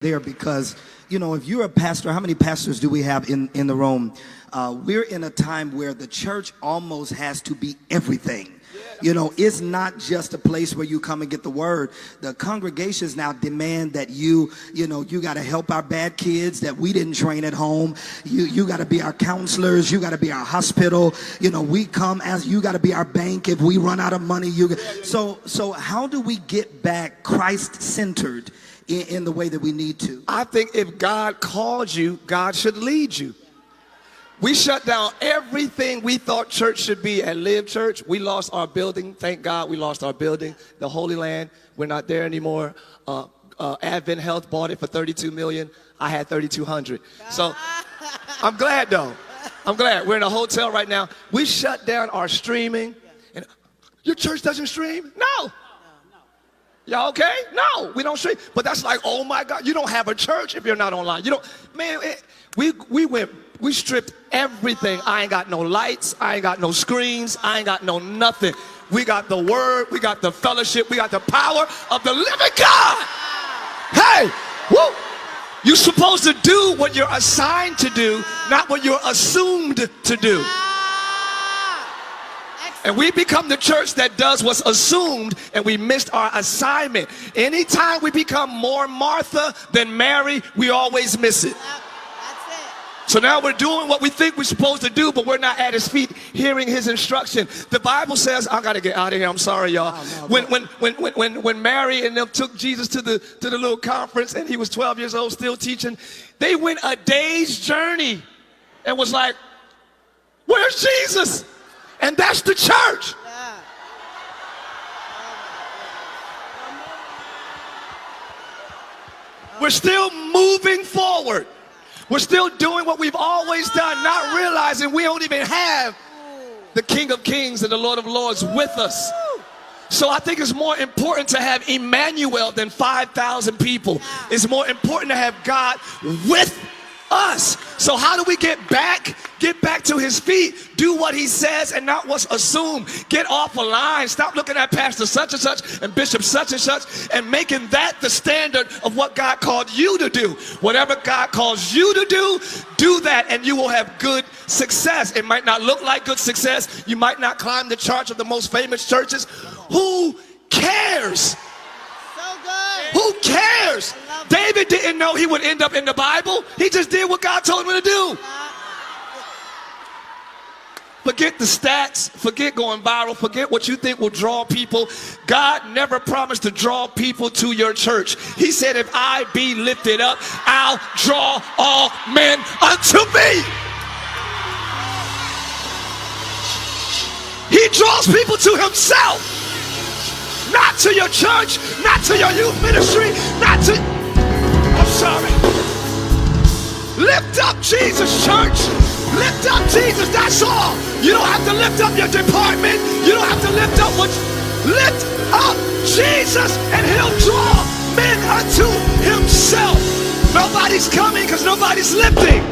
there because, you know, if you're a pastor, how many pastors do we have in the room? We're in a time where the church almost has to be everything. You know, it's not just a place where you come and get the word. The congregations now demand that you got to help our bad kids that we didn't train at home. You got to be our counselors. You got to be our hospital. You know, we come as you got to be our bank if we run out of money. So how do we get back Christ-centered in the way that we need to? I think if God called you, God should lead you. We shut down everything we thought church should be at Live Church. We lost our building. Thank God we lost our building. The Holy Land, we're not there anymore. Advent Health bought it for $32 million. I had $3,200. So I'm glad though. I'm glad. We're in a hotel right now. We shut down our streaming. And your church doesn't stream? No. Y'all okay? No, we don't stream. But that's like, oh my God, you don't have a church if you're not online. You don't, man, we stripped everything. I ain't got no lights. I ain't got no screens. I ain't got no nothing. We got the word. We got the fellowship. We got the power of the living God. Hey, woo. You're supposed to do what you're assigned to do, not what you're assumed to do. And we become the church that does what's assumed, and we missed our assignment. Anytime we become more Martha than Mary, we always miss it. So now we're doing what we think we're supposed to do, but we're not at his feet hearing his instruction. The Bible says, I gotta get out of here, I'm sorry y'all. When Mary and them took Jesus to the little conference and he was 12 years old still teaching, they went a day's journey and was like, where's Jesus? And that's the church. We're still moving forward. We're still doing what we've always done, not realizing we don't even have the King of Kings and the Lord of Lords with us. So I think it's more important to have Emmanuel than 5,000 people. It's more important to have God with us. So how do we get back to his feet? Do what he says and not what's assumed. Get off the line. Stop looking at pastor such and such and bishop such and such and making that the standard of what God called you to do. Whatever God calls you to do that, and you will have good success. It might not look like good success. You might not climb the charts of the most famous churches. Who cares? Who cares? David didn't know he would end up in the Bible. He just did what God told him to do. Forget the stats. Forget going viral. Forget what you think will draw people. God never promised to draw people to your church. He said, if I be lifted up, I'll draw all men unto me. He draws people to himself. Not to your church, not to your youth ministry, not to... I'm sorry. Lift up Jesus, church. Lift up Jesus, that's all. You don't have to lift up your department. You don't have to lift up what... Lift up Jesus and he'll draw men unto himself. Nobody's coming because nobody's lifting.